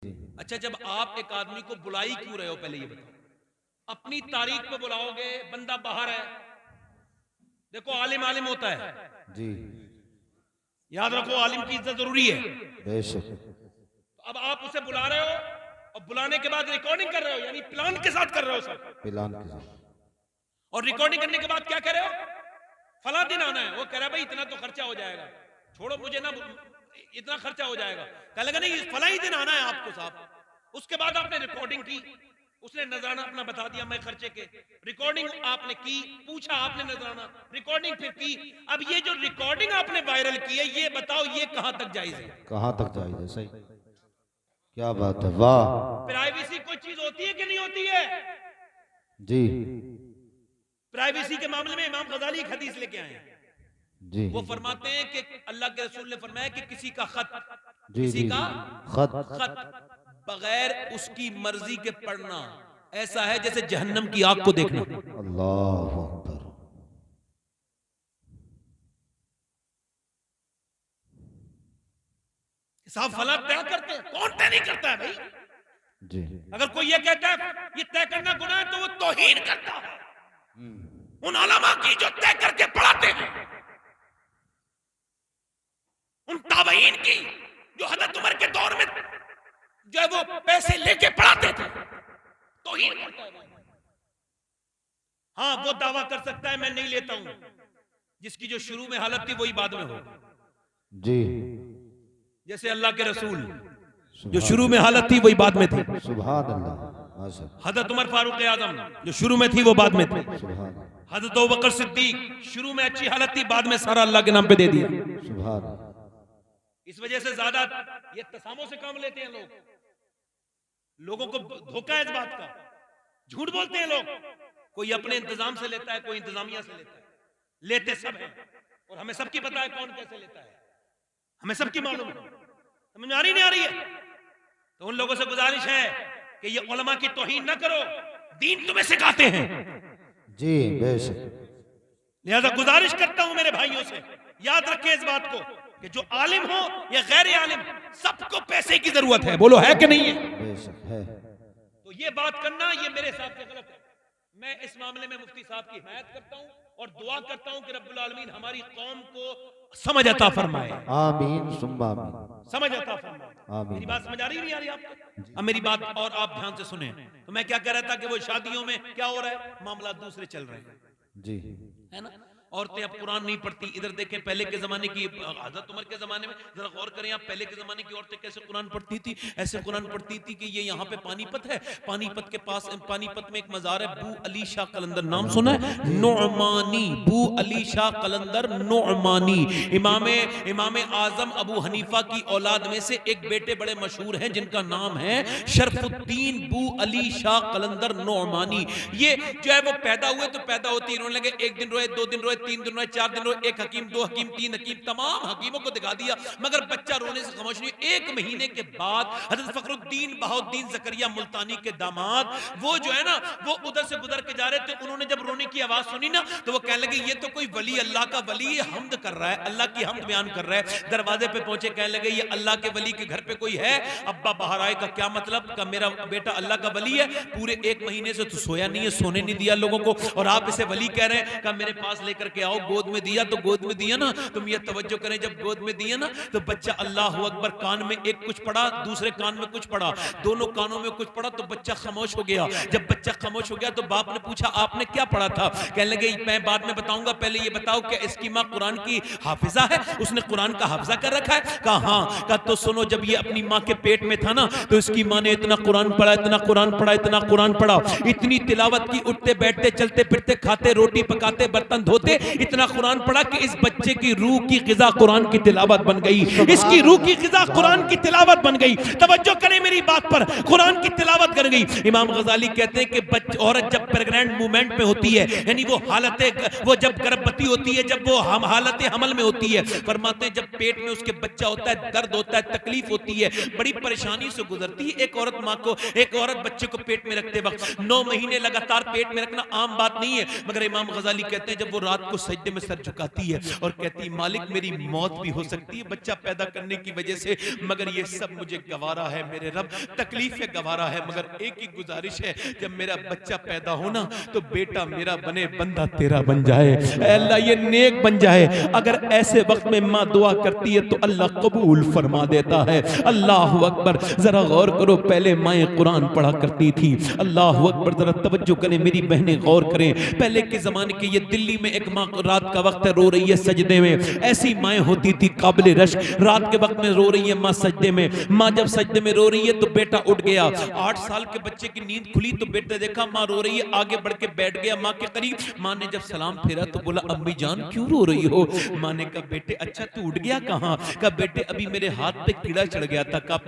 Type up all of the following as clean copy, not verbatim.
अच्छा, जब आप एक आदमी को बुलाई क्यों रहे हो, पहले ये बताओ। अपनी तारीख पे बुलाओगे, बंदा बाहर है। देखो, आलिम आलिम होता है जी, याद रखो, आलिम की इज्जत जरूरी है। बेशक। अब आप उसे बुला रहे हो और बुलाने के बाद रिकॉर्डिंग कर रहे हो, यानी प्लान के साथ कर रहे हो सब। प्लान के साथ। और रिकॉर्डिंग करने के बाद क्या कह रहे हो, फला दिन आना है। वो कह रहा है भाई इतना तो खर्चा हो जाएगा, छोड़ो मुझे ना, इतना खर्चा हो जाएगा। कह लगा नहीं, फला ही दिन आना है आपको साहब। उसके बाद आपने रिकॉर्डिंग की, उसने नजराना अपना बता दिया मैं खर्चे के। रिकॉर्डिंग आपने की, पूछा आपने नजराना, रिकॉर्डिंग फिर की। अब ये जो रिकॉर्डिंग आपने वायरल की है, ये बताओ ये कहां तक जायज है? कहाँ तक जायज है? सही, क्या बात है, वाह। प्राइवेसी कोई चीज होती है कि नहीं होती है? जी प्राइवेसी के मामले में इमाम गजाली एक हदीस लेके आए हैं। जी वो फरमाते हैं कि अल्लाह के रसूल ने फरमाया कि किसी का खत, जी किसी जी का खत खत बगैर उसकी मर्जी के पढ़ना ऐसा है जैसे जहन्नम की आग को देखना। अल्लाह अकबर। साहब फला तय करते हैं, कौन तय नहीं करता है भाई? जी अगर कोई ये कहता है ये तय करना गुनाह है, तो वो तौहीन करता है उन उलमा की जो तय करके पढ़ाते हैं, उन ताबईन की जो हज़रत उमर के दौर में जो है वो पैसे लेके पढ़ाते थे। तौहीन करता है। हाँ, वो दावा कर सकता है मैं नहीं लेता हूं, जिसकी जो शुरू में हालत थी वही बाद में हो। जी, जैसे अल्लाह के रसूल जो सुभान शुरू में हालत थी वही बाद में थी। सुभान अल्लाह, माशा, हजरत उमर फारूक आजम जो शुरू में थी वो बाद में थी। सुभान हजरत अबू बकर सिद्दीक शुरू में अच्छी हालत थी, बाद में सारा अल्लाह के नाम पे दे दिया। सुभान। इस वजह से ज्यादा ये तसामों से काम लेते हैं लोग। लोगों को धोखा है इस बात का, झूठ बोलते हैं लोग। कोई अपने इंतजाम से लेता है, कोई इंतजामिया से लेता है, लेते सब हैं। और हमें सबकी पता है कौन कैसे लेता है, हमें सबकी मालूम है। समझ में आ रही नहीं आ रही है? तो उन लोगों से गुजारिश है कि ये उलमा की तौहीन न करो, दीन तुम्हें सिखाते हैं। जी बेशक। लिहाजा गुजारिश करता हूं मेरे भाइयों से, याद रखें इस बात को कि जो आलिम हो या गैर आलिम, सबको पैसे की जरूरत है। बोलो है कि नहीं है? बेशक है। तो ये बात करना ये मेरे हिसाब से गलत है। मैं इस मामले में मुफ्ती साहब की हिमायत करता हूं और दुआ करता हूं कि रब्बुल आलमीन हमारी कौम को समझ अता फरमाए। आमीन सुम्मा आमीन। समझ अता फरमाए। आमीन। मेरी बात समझ आ रही नहीं आ रही आपको? अब मेरी बात और आप ध्यान से सुने। तो मैं क्या कह रहा था कि वो शादियों में क्या हो रहा है, मामला दूसरे चल रहे हैं, जी है ना। औरतें अब कुरान नहीं पढ़ती। इधर देखें, पहले के जमाने की, हज़रत उमर के जमाने में जरा गौर करें आप, पहले के जमाने की औरतें कैसे कुरान पढ़ती थी। ऐसे कुरान पढ़ती थी कि ये यहाँ पे पानीपत है, पानीपत के पास, पानीपत में एक मजार है, बू अली शाह कलंदर, नाम सुना है? नोमानी, बू अली शाह कलंदर नोमानी, इमाम आजम अबू हनीफा की औलाद में से एक बेटे बड़े मशहूर हैं जिनका नाम है शरफुद्दीन बू अली शाह कलंदर नोमानी। ये जो है वो पैदा हुए तो पैदा होती रोने लगे। एक दिन रोए, 2 दिन रोए, 3 दिन रोए, 4 दिन रोए, 1 हकीम, 2 हकीम, 3 हकीम, तमाम हकीमों को दिखा दिया, मगर बच्चा रोने से खामोश नहीं। 1 महीने के बाद हजरत फखरुद्दीन बहाउद्दीन जकरिया मुल्तानी के दामाद, वो जो है ना, वो उधर से गुजर के जा रहे थे। उन्होंने जब रोने की आवाज सुनी ना, तो वो कहने लगे ये तो कोई वली, अल्लाह का वली, हमद कर रहा है, अल्लाह की हमद बयान कर रहा है। दरवाजे पे पहुंचे, कहने लगे ये अल्लाह के वली के घर पे कोई है? अब्बा बाहर आए। का क्या मतलब? का मेरा बेटा अल्लाह का वली है, पूरे 1 महीने से तो सोया नहीं है, सोने नहीं दिया लोगों को, और आप इसे वली कह रहे हैं। का मेरे पास लेकर के आओ। गोद में दिया तो गोद में दिया ना, तुम ये तवज्जो करें, जब गोद में दिया ना तो बच्चा अल्लाह अकबर, कान में एक कुछ पड़ा, दूसरे कान में कुछ पड़ा, दोनों कानों में कुछ पड़ा, तो बच्चा खामोश हो गया। जब बच्चा खामोश हो गया तो बाप ने पूछा आपने क्या पढ़ा था? कहने लगे मैं बाद में बताऊंगा, पहले ये बताओ कि इसकी माँ कुरान की हाफिजा है, उसने कुरान का हाफिजा कर रखा है? कहा हाँ। कहा तो सुनो, जब ये अपनी माँ के पेट में था ना, तो इसकी माँ ने इतना कुरान पढ़ा, इतना कुरान पढ़ा, इतना कुरान पढ़ा, इतनी तिलावत की, उठते बैठते, चलते फिरते, खाते, रोटी पकाते, बर्तन धोते, इतना कुरान पढ़ा कि इस बच्चे की रूह की ग़िज़ा कुरान की तिलावत बन गई। इसकी रूह की ग़िज़ा कुरान की तिलावत बन गई। तवज्जो करें मेरी बात पर, कुरान की तिलावत कर गई। इमाम गजाली कहते हैं कि औरत जब प्रेग्नेंट मूवमेंट में होती है, यानी वो वो जब गर्भवती होती है, जब वो हालत हमल में होती है, फरमाते हैं जब पेट में उसके बच्चा होता है, दर्द होता है, तकलीफ होती है, बड़ी परेशानी से गुजरती है एक औरत माँ को, एक औरत बच्चे को पेट में रखते वक्त। 9 महीने लगातार पेट में रखना आम बात नहीं है, मगर इमाम गजाली कहते हैं जब वो रात को सजदे में सर झुकाती है और कहती है मालिक मेरी मौत भी हो सकती है बच्चा पैदा करने की वजह से, मगर ये सब मुझे गवारा है मेरे रब तकलीफ गवारा है, मगर एक ही गुजारिश है, जब मेरा बच्चा पैदा होना तो बेटा मेरा बने, बंदा तेरा बन जाए, अल्लाह ये नेक बन जाए। अगर ऐसे वक्त में माँ दुआ करती है तो अल्लाह कबूल फरमा देता है। अल्लाह अकबर। जरा गौर करो, पहले माएँ कुरान पढ़ा करती थी। अल्लाह अकबर, जरा तवज्जो करें मेरी बहनें, गौर करें। पहले के जमाने के, ये दिल्ली में एक माँ रात का वक्त है, रो रही है सजदे में, ऐसी माएँ होती थी काबिल रश्क, रात के वक्त में रो रही है माँ सजदे में। माँ जब सजदे में रो रही है तो बेटा उठ गया, 8 साल के बच्चे की नींद खुली तो बेटे देखा माँ रो रही है, आगे बढ़ के बैठ गया माँ के करीब। माँ ने जब सलाम फेरा तो बोला अम्मी जान क्यों रो रही हो? माँ ने कहा बेटे अच्छा तू उठ गया कहाँ? कहा बेटे अभी मेरे हाथ पे कीड़ा चढ़ गया था। कहा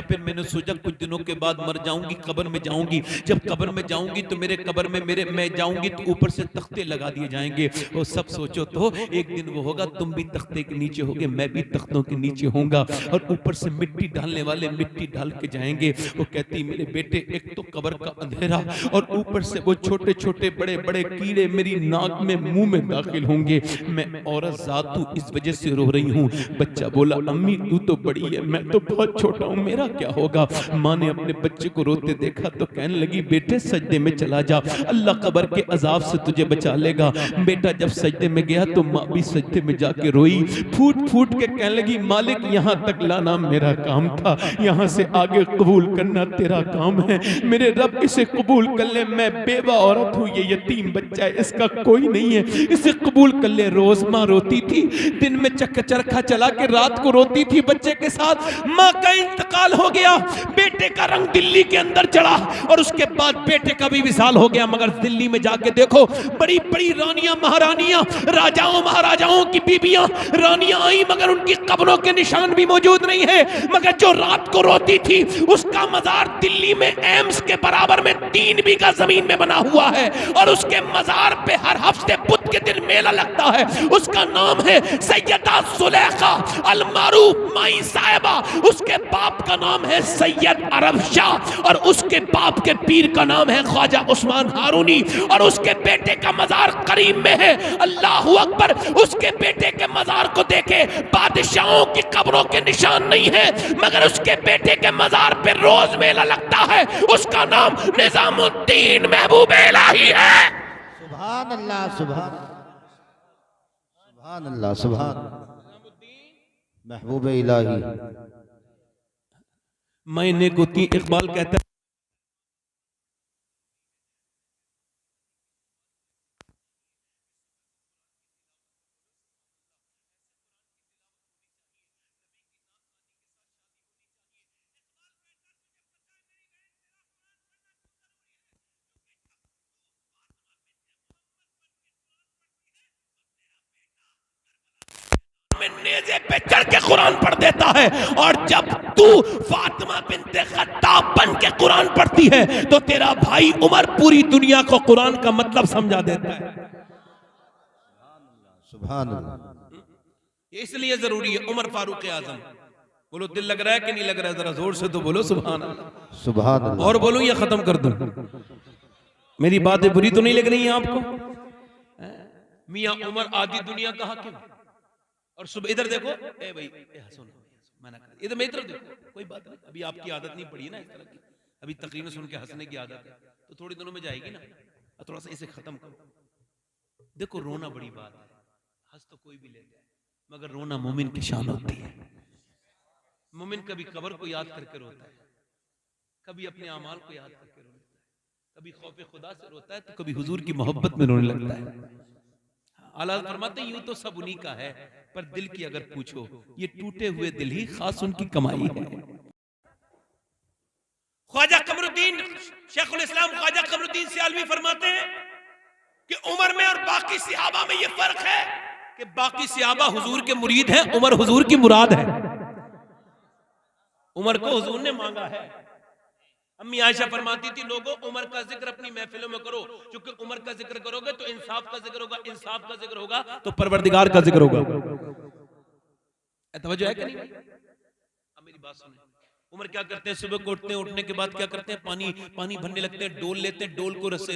फिर मैंने सोचा कुछ दिनों के बाद मर जाऊंगी, कब्र में जाऊंगी, जब कब्र में जाऊंगी तो मेरे कब्र में मैं जाऊंगी तो ऊपर से तख्ते लगा दिए जाएंगे। वो सब सोचो तो एक दिन वो होगा, तुम भी तख्ते के नीचे होगे, मैं भी तख्तों के नीचे होऊंगा, और ऊपर से मिट्टी डालने वाले मिट्टी डाल के जाएंगे। वो कहती मेरे बेटे एक तो कब्र का अंधेरा और ऊपर से वो छोटे छोटे बड़े बड़े कीड़े मेरी नाक में मुंह में दाखिल होंगे, मैं औरत जात हूं इस वजह से रो रही हूं। बच्चा बोला अम्मी तू तो बड़ी है, मैं तो बहुत छोटा हूं, मेरा क्या होगा? माँ ने अपने बच्चे को रोते देखा तो कहने लगी बेटे सजदे में चला जा, अल्लाह कब्र के अजाब से तुझे बचा लेगा। बेटा जब सजदे में गया तो माँ भी सजदे में जाके रोई, फूट फूट के कहने लगी मालिक यहाँ तक लाना मेरा काम था, यहाँ से आगे कबूल करना तेरा काम है, मेरे रब इसे कबूल कर ले, मैं बेवा औरत हूँ, ये यतीम बच्चा है, इसका कोई नहीं है, इसे कबूल कर ले। रोज माँ रोती थी, दिन में चरखा चला के रात को रोती थी बच्चे के साथ। माँ का इंतकाल हो गया, बेटे का रंग दिल्ली के अंदर चढ़ा और उसके बाद बेटे का भी विसाल हो गया। मगर दिल्ली में जाके देखो, बड़ी बड़ी रानियां महारानियां, राजाओं महाराजाओं की बीबियां रानियां आई, मगर उनकी कब्रों के निशान भी मौजूद नहीं है। मगर जो रात को रोती थी उसका मजार दिल्ली में एम्स के बराबर में 3 बीघा जमीन में बना हुआ है, और उसके मजार पे हर हफ्ते बुध के दिन मेला लगता है। उसका नाम है सैयदा सुलेखा अल मारूफ माई साहिबा, उसके बाप का नाम है सैयद अरब शाह, और उसके बाप के पीर का नाम है ख्वाजा उस्मान हारूनी, और उसके बेटे का मजार करीब में है। अल्लाह अकबर। उसके बेटे के मजार को देखे, बादशाहों की कब्रों के निशान नहीं है, मगर उसके बेटे के मजार पे रोज मेला लगता है। उसका नाम निजामुद्दीन महबूब इलाही है। सुभान अल्लाह, सुभान अल्लाह, सुभान महबूब इलाही। मैंने गोती इकबाल कहता है नेज़े पे चढ़ के कुरान पढ़ देता है, और जब तू फातिमा बिन्ते खत्ताब बन के कुरान पढ़ती है तो तेरा भाई उमर पूरी दुनिया को कुरान का मतलब समझा देता है। सुभान अल्लाह। इसलिए जरूरी है उमर फारूक आजम। बोलो दिल लग रहा है कि नहीं लग रहा है? जरा जोर से तो बोलो सुभान अल्लाह। सुभान अल्लाह। और बोलो या खत्म कर दूं? मेरी बातें बुरी तो नहीं लग रही हैं आपको? मियां उमर आदि दुनिया का हाकिम, और सुबह इधर देखो, ए भाई सुनो, मना कर, इधर इधर देखो, कोई बात नहीं, अभी आपकी आदत नहीं पड़ी ना इस तरह की, अभी तकरीरें सुन के हंसने की आदत है, तो थोड़ी दिनों में जाएगी ना, थोड़ा सा इसे खत्म करो। देखो रोना बड़ी बात है, हंस तो कोई भी लेता है, मगर रोना मोमिन की शान होती है। मोमिन कभी कब्र को याद करके रोता है, कभी अपने अमाल को याद करके रोता है, कभी खौफ खुदा से रोता है, तो कभी हुजूर की मोहब्बत में रोने लगता है। आला फरमाते यूं तो सब उन्हीं का है, पर दिल की अगर पूछो, ये टूटे हुए दिल ही खास उनकी कमाई है। ख्वाजा कमरुद्दीन, शेखुल इस्लाम ख्वाजा कमरुद्दीन सियालवी फरमाते हैं कि उमर में और बाकी सिहाबा में ये फर्क है कि बाकी सिहाबा हुजूर के मुरीद हैं, उमर हुजूर की मुराद है। उमर को हुजूर ने मांगा है। अम्मी आयशा फरमाती थी लोगों उमर का जिक्र अपनी महफिलों में करो, क्योंकि उमर का जिक्र करोगे तो इंसाफ का जिक्र होगा, इंसाफ का जिक्र होगा तो परवरदिगार का जिक्र होगा। तवज्जो है कि नहीं? अब मेरी बात सुने, उमर क्या करते हैं, सुबह को उठते हैं, उठने के बाद क्या करते हैं, पानी भरने लगते हैं, डोल लेते हैं,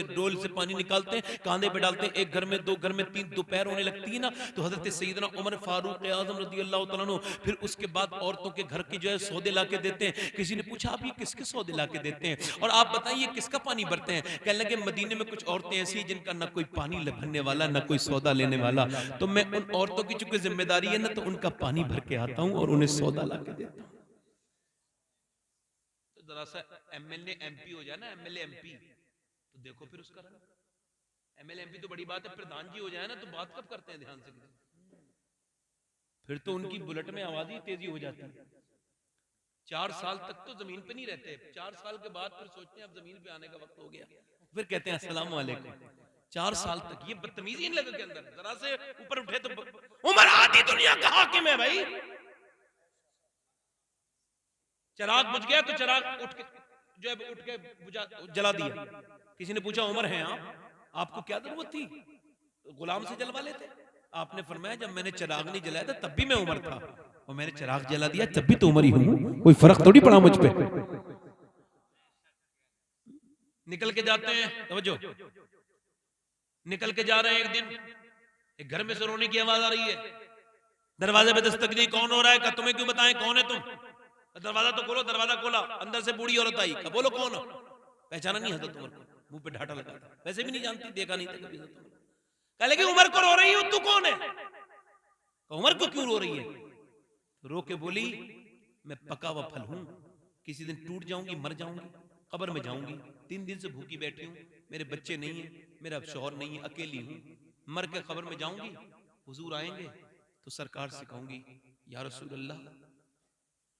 डोल से पानी निकालते हैं, कांधे पे डालते हैं, एक घर में, दो घर में, तीन, दोपहर होने लगती है ना, तो हजरत सैयदना उमर फारूक आजम रज़ी अल्लाह तआला अन्हु फिर उसके बाद औरतों के घर की जो है सौदे ला के देते हैं। किसी ने पूछा आप ये किसके सौदे ला के देते हैं और आप बताइए किसका पानी भरते हैं? कहने लगे मदीने में कुछ औरतें ऐसी जिनका ना कोई पानी भरने वाला, ना कोई सौदा लेने वाला, तो मैं उन औरतों की चूंकि जिम्मेदारी है ना, तो उनका पानी भर के आता हूँ और उन्हें सौदा ला के देता हूँ। जरा सा एमएलए एमपी हो जाए ना, एमएलए एमपी, तो देखो फिर उसका रंग। एमएलए एमपी तो बड़ी बात है, प्रधान जी हो जाए ना तो बात कब करते हैं ध्यान से, फिर तो उनकी बुलेट में आवाज ही तेजी हो जाती है। 4 साल तक तो जमीन पे नहीं रहते, 4 साल के बाद फिर सोचते हैं अब जमीन पे आने का वक्त हो गया, फिर कहते हैं अस्सलाम वालेकुम। 4 साल तक ये बदतमीजी इन लोगों के अंदर, जरा से ऊपर उठे तो उमर आधी दुनिया का हाकिम है भाई। चिराग बुझ गया तो चिराग उठ के जला दिया। किसी ने पूछा उमर हैं आपको क्या जरूरत थी, गुलाम से जलवा लेते। आपने फरमाया जब मैंने चिराग नहीं जलाया था तब भी मैं उमर था, और मैंने चिराग जला दिया तब भी तो उमर ही हूं, कोई फर्क थोड़ी पड़ा मुझ पे। निकल के जाते हैं, समझो, निकल के जा रहे हैं, एक दिन एक घर में से रोने की आवाज आ रही है, दरवाजे पे दस्तक दी, कौन हो रहा है? तुम्हें क्यों बताएं कौन है तुम? दरवाजा तो खोलो। दरवाजा खोला, अंदर से बूढ़ी औरत आई, बोलो कौन हो? पहचाना नहीं हजरत उमर को, मुंह पे ढाटा लगा था, वैसे भी नहीं जानती, देखा नहीं था कभी हजरत उमर। कह लगी उमर को रो रही हो, तू कौन है? उमर को क्यों रो रही है? रो के बोली मैं पका हुआ फल हूं, किसी दिन टूट जाऊंगी, मर जाऊंगी, कब्र में जाऊंगी, 3 दिन से भूखी बैठी हूं, मेरे बच्चे नहीं है, मेरा शौहर नहीं है, अकेली हूं, मर के कब्र में जाऊंगी, हुजूर आएंगे तो सरकार से कहूंगी या रसूल अल्लाह,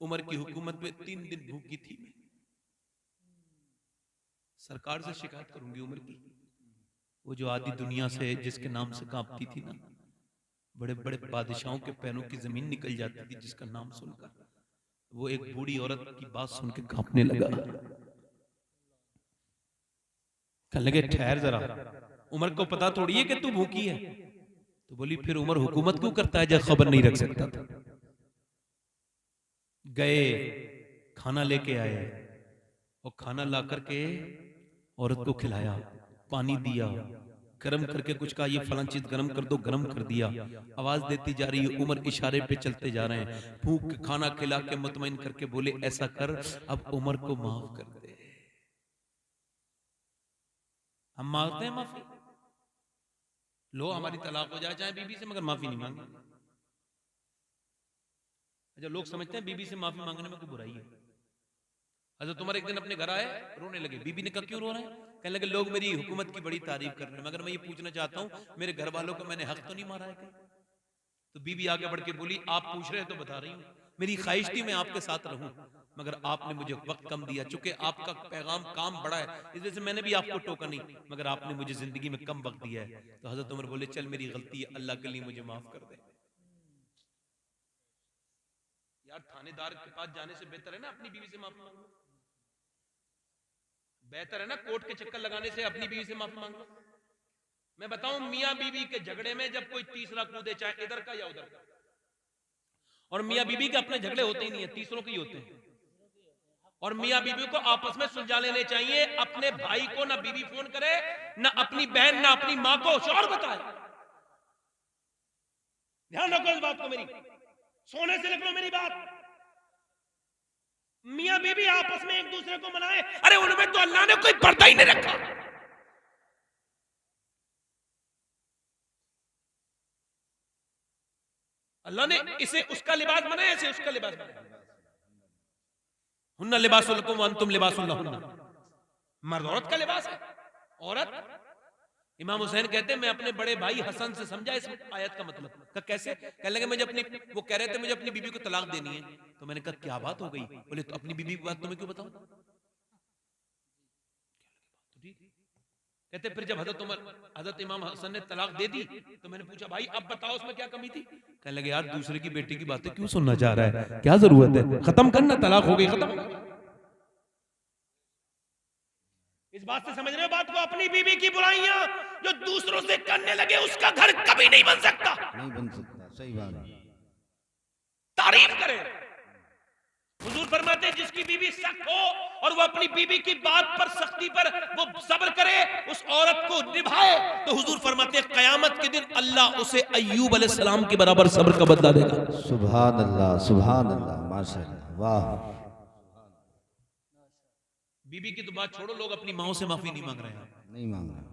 उमर की हुकूमत में 3 दिन भूखी थी मैं, सरकार से शिकायत करूंगी उमर की। वो जो आधी दुनिया से जिसके नाम से कांपती थी ना, बड़े बड़े बादशाहों के पैरों की जमीन निकल जाती थी जिसका नाम सुनकर, वो एक बूढ़ी औरत की बात सुन के कांपने लगा। कहने लगे ठहर जरा, उमर को पता थोड़ी है कि तू भूखी है। तो बोली फिर उमर हुकूमत क्यों करता है जब खबर नहीं रख सकता था? गए, खाना लेके आए, और खाना ला करके औरत को खिलाया, पानी दिया, गरम करके कुछ कहा ये फलां चीज गरम कर दो, गरम कर दिया, आवाज देती जा रही है, उमर इशारे पे चलते जा रहे हैं, भूख के खाना खिला के मुतमईन करके बोले ऐसा कर अब उमर को माफ कर दे। हम मांगते हैं माफी, लो हमारी तलाक हो जाए चाहे बीबी से, मगर माफी नहीं मांगे। अच्छा, लोग समझते हैं बीबी से माफी मांगने में कोई बुराई है। अच्छा, तुम्हारे एक दिन अपने घर आए, रोने लगे, बीबी ने कहा क्यों रो रहे हैं? कहने लगे लोग मेरी हुकूमत की बड़ी तारीफ कर रहे हैं, मगर मैं ये पूछना चाहता हूँ मेरे घर वालों को मैंने हक तो नहीं मारा है कहीं? तो बीबी आगे बढ़ के बोली आप पूछ रहे हैं तो बता रही हूँ, मेरी ख्वाहिश थी मैं आपके साथ रहूं, मगर आपने मुझे वक्त कम दिया, चूंकि आपका पैगाम काम बड़ा है इस वजह से मैंने भी आपको टोका नहीं, मगर आपने मुझे जिंदगी में कम वक्त दिया है। तो हजरत उमर बोले चल मेरी गलती है, अल्लाह के लिए मुझे माफ कर दे। यार थानेदार के पास जाने से बेहतर है ना अपनी बीवी से माफी मांगो, बेहतर है ना कोर्ट के चक्कर लगाने से अपनी बीवी से माफी मांगो। मैं बताऊं मियां बीवी के झगड़े में जब कोई तीसरा कूदे, चाहे इधर का या उधर का, और मियां बीवी के अपने झगड़े होते ही नहीं है, तीसरों के ही होते हैं, और मियां बीवी को आपस में सुलझा लेने चाहिए। अपने भाई को ना बीवी फोन करे, ना अपनी बहन, ना अपनी मां को शौहर बताए। ध्यान रखो इस बात को, मेरी सोने से लिख लो मेरी बात। मियां बीवी आपस में एक दूसरे को मनाए, अरे उनमें तो अल्लाह ने कोई पर्दा ही नहीं रखा। अल्लाह ने इसे उसका लिबास बनाया, इसे उसका लिबास बनाया। हुन्ना लिबासुल लकुम व अंतुम लिबासुल लहुन्ना, मर्द औरत का लिबास है। औरत, इमाम हुसैन कहते हैं मैं अपने बड़े भाई हसन से समझा इस आयत का मतलब। कहा कैसे? कहने लगे मुझे अपनी, वो कह रहे थे मुझे अपनी बीबी को तलाक देनी है, तो मैंने कहा क्या बात हो गई? बोले तो अपनी बीबी की बात तुम्हें क्यों बताऊं? कहते फिर जब हजरत इमाम हसन ने तलाक दे दी तो मैंने पूछा भाई अब बताओ उसमें क्या कमी थी? कहने लगे यार दूसरे की बेटी की बातें क्यों सुनना चाह रहा है, क्या जरूरत है, खत्म करना, तलाक हो गई, खत्म। इस बात से समझ रहे हो बात को? अपनी बीवी की बुराइयां जो दूसरों से करने लगे उसका घर कभी नहीं बन सकता, नहीं बन सकता, सही बात है। तारीफ करे, हुजूर फरमाते हैं जिसकी बीवी सख्त हो और वो अपनी बीवी की बात पर सख्ती पर वो सब्र करे, उस औरत को निभाए, तो हुजूर फरमाते हैं क़यामत के दिन अल्लाह उसे अय्यूब अलैहिस्सलाम के बराबर सब्र का बदला देगा। सुभान अल्लाह, माशाअल्लाह, वाह। बीबी की तो बात छोड़ो, लोग अपनी माओ से माफी नहीं मांग रहे हैं। नहीं मांग रहा।